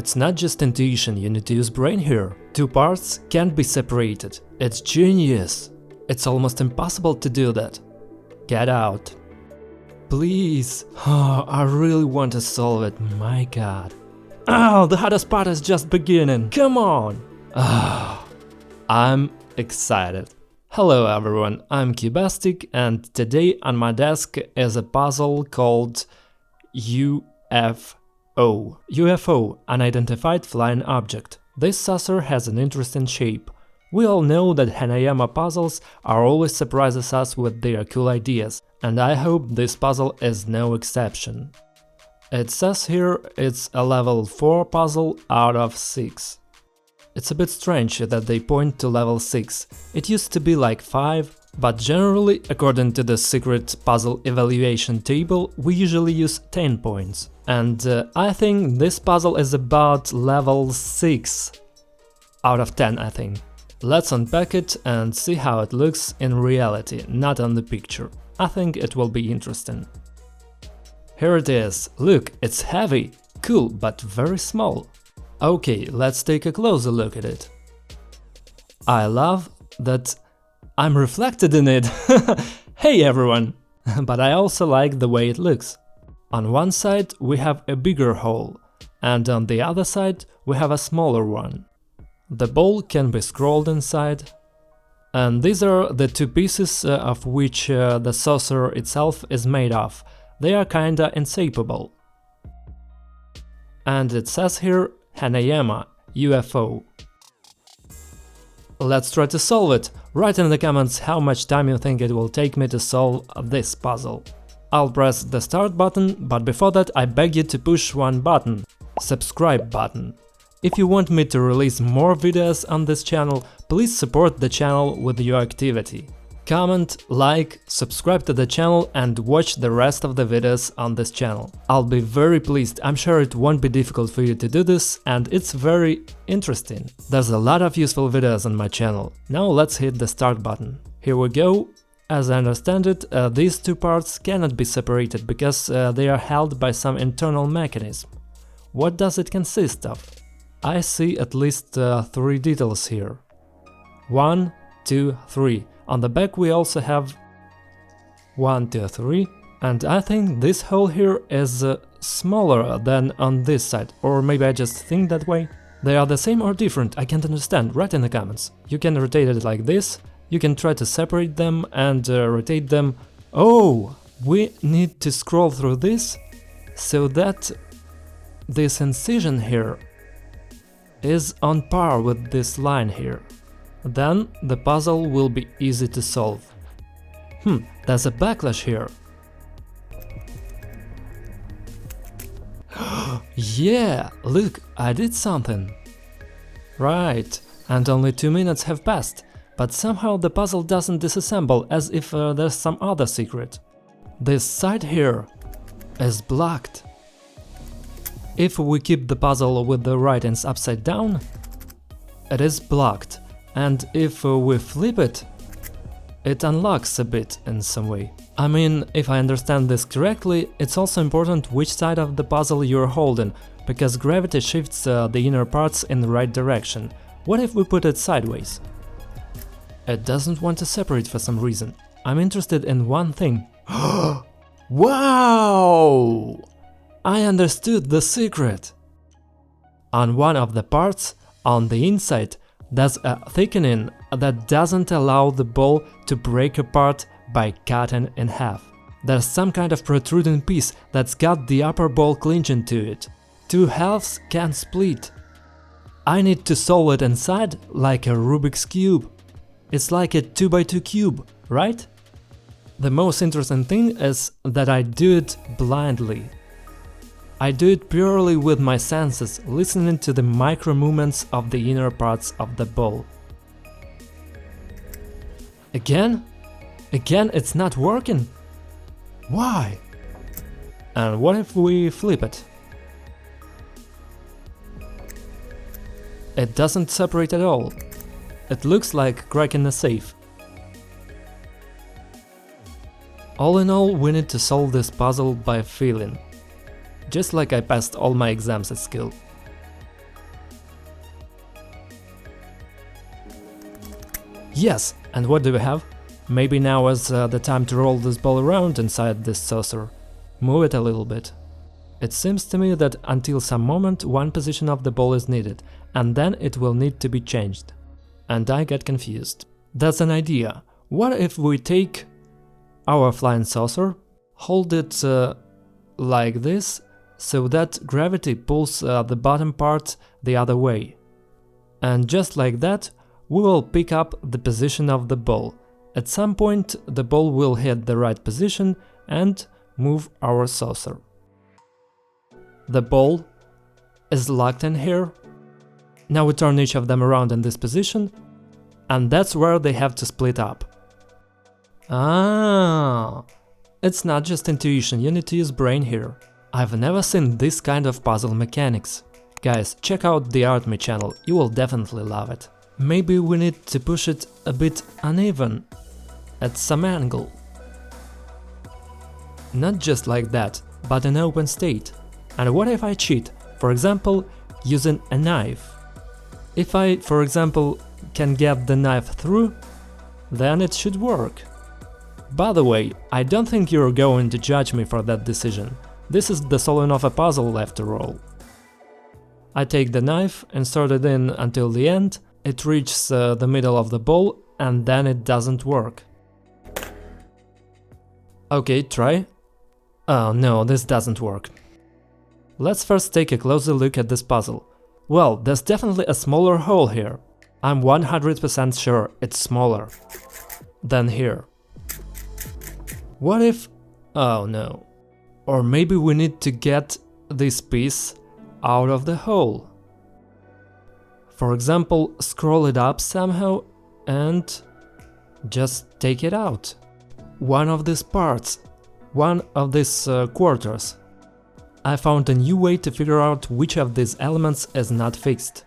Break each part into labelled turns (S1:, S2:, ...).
S1: It's not just intuition, you need to use brain here. Two parts can't be separated. It's genius. It's almost impossible to do that. Get out. Please. Oh, I really want to solve it, my god. Oh, the hardest part is just beginning. Come on. Oh, I'm excited. Hello everyone, I'm Cubastic, and today on my desk is a puzzle called UFO. UFO, unidentified flying object. This saucer has an interesting shape. We all know that Hanayama puzzles are always surprises us with their cool ideas, and I hope this puzzle is no exception. It says here it's a level 4 puzzle out of 6. It's a bit strange that they point to level 6. It used to be like 5, but generally, according to the secret puzzle evaluation table, we usually use 10 points. And I think this puzzle is about level 6 out of 10, I think. Let's unpack it and see how it looks in reality, not on the picture. I think it will be interesting. Here it is. Look, it's heavy, cool, but very small. Okay, let's take a closer look at it. I love that I'm reflected in it. Hey everyone! But I also like the way it looks. On one side we have a bigger hole, and on the other side we have a smaller one. The ball can be scrolled inside. And these are the two pieces of which the saucer itself is made of. They are kinda inseparable. And it says here Hanayama, UFO. Let's try to solve it. Write in the comments how much time you think it will take me to solve this puzzle. I'll press the start button, but before that I beg you to push one button. Subscribe button. If you want me to release more videos on this channel, please support the channel with your activity. Comment, like, subscribe to the channel and watch the rest of the videos on this channel. I'll be very pleased. I'm sure it won't be difficult for you to do this, and it's very interesting. There's a lot of useful videos on my channel. Now let's hit the start button. Here we go. As I understand it, these two parts cannot be separated because they are held by some internal mechanism. What does it consist of? I see at least 3 details here. 1, 2, 3. On the back we also have 1, 2, 3, and I think this hole here is smaller than on this side, or maybe I just think that way. They are the same or different, I can't understand, write in the comments. You can rotate it like this, you can try to separate them and rotate them. Oh, we need to scroll through this, so that this incision here is on par with this line here. Then the puzzle will be easy to solve. There's a backlash here. Yeah, look, I did something. Right, and only 2 minutes have passed, but somehow the puzzle doesn't disassemble, as if there's some other secret. This side here is blocked. If we keep the puzzle with the writings upside down, it is blocked. And if we flip it, it unlocks a bit in some way. I mean, if I understand this correctly, it's also important which side of the puzzle you're holding, because gravity shifts the inner parts in the right direction. What if we put it sideways? It doesn't want to separate for some reason. I'm interested in one thing. Wow! I understood the secret! On one of the parts, on the inside, there's a thickening that doesn't allow the ball to break apart by cutting in half. There's some kind of protruding piece that's got the upper ball clinching to it. 2 halves can't split. I need to solve it inside like a Rubik's cube. It's like a 2x2 cube, right? The most interesting thing is that I do it blindly. I do it purely with my senses, listening to the micro movements of the inner parts of the ball. Again? Again it's not working? Why? And what if we flip it? It doesn't separate at all. It looks like cracking a safe. All in all, we need to solve this puzzle by feeling. Just like I passed all my exams at school. Yes, and what do we have? Maybe now is the time to roll this ball around inside this saucer. Move it a little bit. It seems to me that until some moment one position of the ball is needed, and then it will need to be changed. And I get confused. That's an idea. What if we take our flying saucer, hold it like this, so that gravity pulls the bottom part the other way. And just like that, we will pick up the position of the ball. At some point, the ball will hit the right position and move our saucer. The ball is locked in here. Now we turn each of them around in this position, and that's where they have to split up. Ah, it's not just intuition, you need to use brain here. I've never seen this kind of puzzle mechanics. Guys, check out the Art Me channel, you will definitely love it. Maybe we need to push it a bit uneven, at some angle. Not just like that, but in open state. And what if I cheat, for example, using a knife? If I, for example, can get the knife through, then it should work. By the way, I don't think you're going to judge me for that decision. This is the solving of a puzzle after all. I take the knife, insert it in until the end, it reaches the middle of the ball, and then it doesn't work. Okay, try. Oh no, this doesn't work. Let's first take a closer look at this puzzle. Well, there's definitely a smaller hole here. I'm 100% sure it's smaller than here. What if... oh no. Or maybe we need to get this piece out of the hole. For example, scroll it up somehow and just take it out. One of these parts, one of these quarters. I found a new way to figure out which of these elements is not fixed.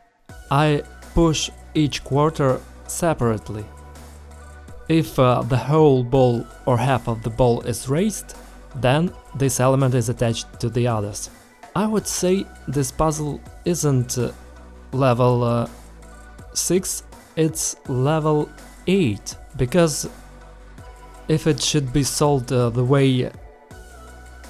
S1: I push each quarter separately. If the whole ball or half of the ball is raised, then this element is attached to the others. I would say this puzzle isn't level 6, it's level 8, because if it should be solved the way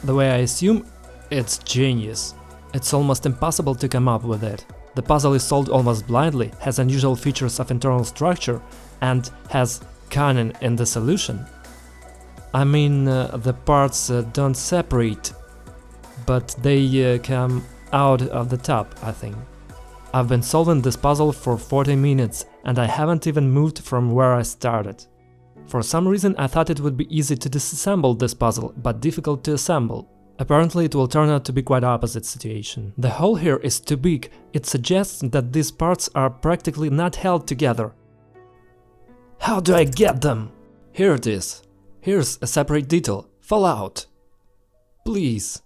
S1: I assume, it's genius. It's almost impossible to come up with it. The puzzle is solved almost blindly, has unusual features of internal structure, and has cunning in the solution. I mean, the parts don't separate, but they come out of the top, I think. I've been solving this puzzle for 40 minutes, and I haven't even moved from where I started. For some reason I thought it would be easy to disassemble this puzzle, but difficult to assemble. Apparently it will turn out to be quite opposite situation. The hole here is too big, it suggests that these parts are practically not held together. How do I get them? Here it is. Here's a separate detail. Fall out. Please.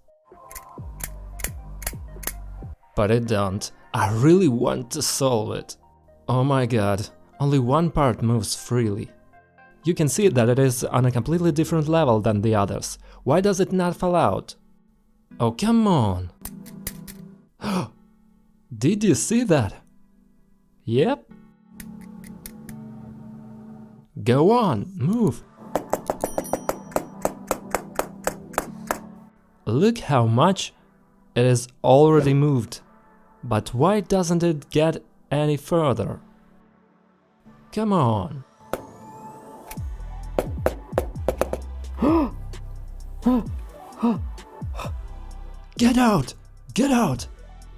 S1: But I don't. I really want to solve it. Oh my god, only one part moves freely. You can see that it is on a completely different level than the others. Why does it not fall out? Oh, come on! Did you see that? Yep. Go on, move! Look how much it is already moved. But why doesn't it get any further? Come on! Get out! Get out!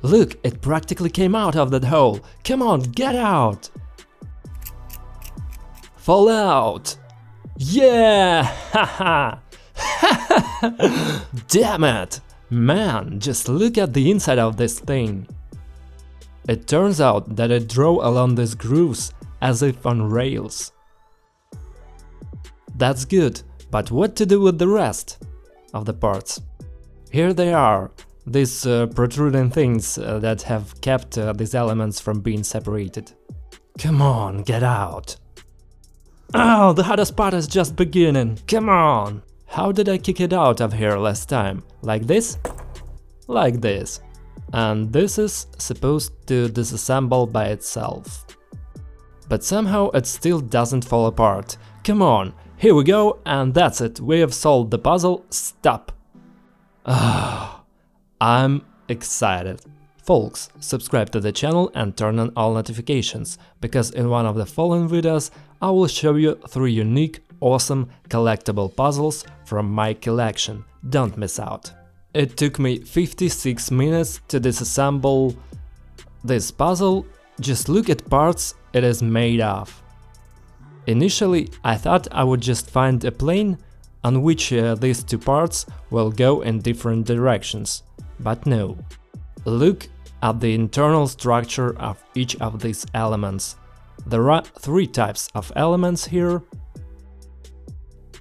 S1: Look, it practically came out of that hole! Come on, get out! Fall out! Yeah! Haha! Damn it! Man, just look at the inside of this thing. It turns out that it drove along these grooves as if on rails. That's good, but what to do with the rest of the parts? Here they are, these protruding things that have kept these elements from being separated. Come on, get out! Oh, the hardest part is just beginning, come on! How did I kick it out of here last time? Like this? Like this. And this is supposed to disassemble by itself. but somehow it still doesn't fall apart. Come on, here we go, and that's it, we have solved the puzzle. Stop! I'm excited. Folks, subscribe to the channel and turn on all notifications, because in one of the following videos I will show you 3 unique, awesome collectible puzzles from my collection. Don't miss out. It took me 56 minutes to disassemble this puzzle. Just look at parts it is made of. Initially I thought I would just find a plane on which these 2 parts will go in different directions, but no. Look at the internal structure of each of these elements. There are 3 types of elements here.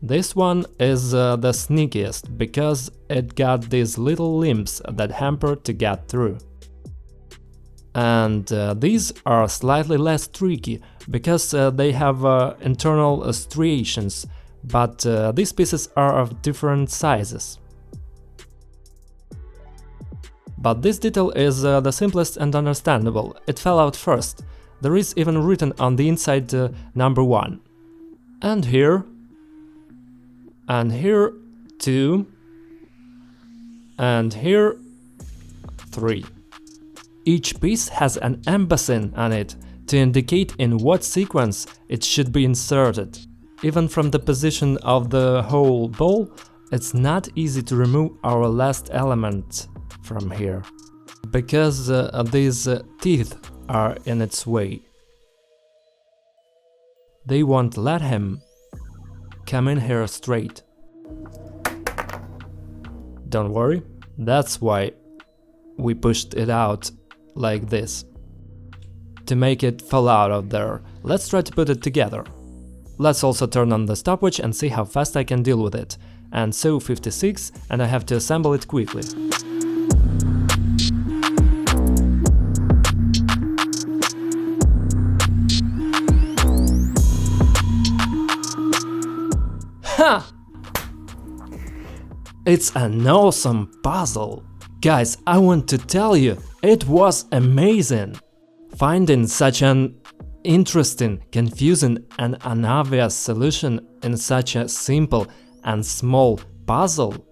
S1: This one is the sneakiest, because it got these little limbs that hamper to get through. And these are slightly less tricky, because they have internal striations, but these pieces are of different sizes. But this detail is the simplest and understandable. It fell out first. There is even written on the inside number 1. And here 2, and here 3. Each piece has an embossing on it to indicate in what sequence it should be inserted. Even from the position of the whole ball, it's not easy to remove our last element from here, because these teeth are in its way. They won't let him come in here straight. Don't worry, that's why we pushed it out like this, to make it fall out of there. Let's try to put it together. Let's also turn on the stopwatch and see how fast I can deal with it. And so 56, and I have to assemble it quickly. Ha! It's an awesome puzzle! Guys, I want to tell you, it was amazing! Finding such an interesting, confusing and unobvious solution in such a simple and small puzzle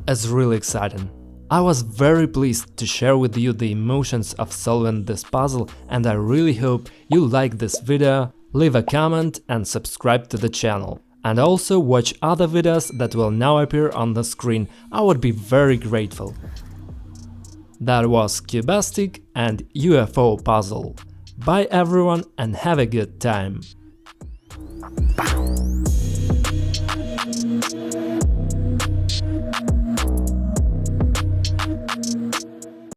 S1: is really exciting. I was very pleased to share with you the emotions of solving this puzzle, and I really hope you like this video. Leave a comment and subscribe to the channel. And also watch other videos that will now appear on the screen. I would be very grateful. That was Cubastic and UFO Puzzle. Bye everyone and have a good time.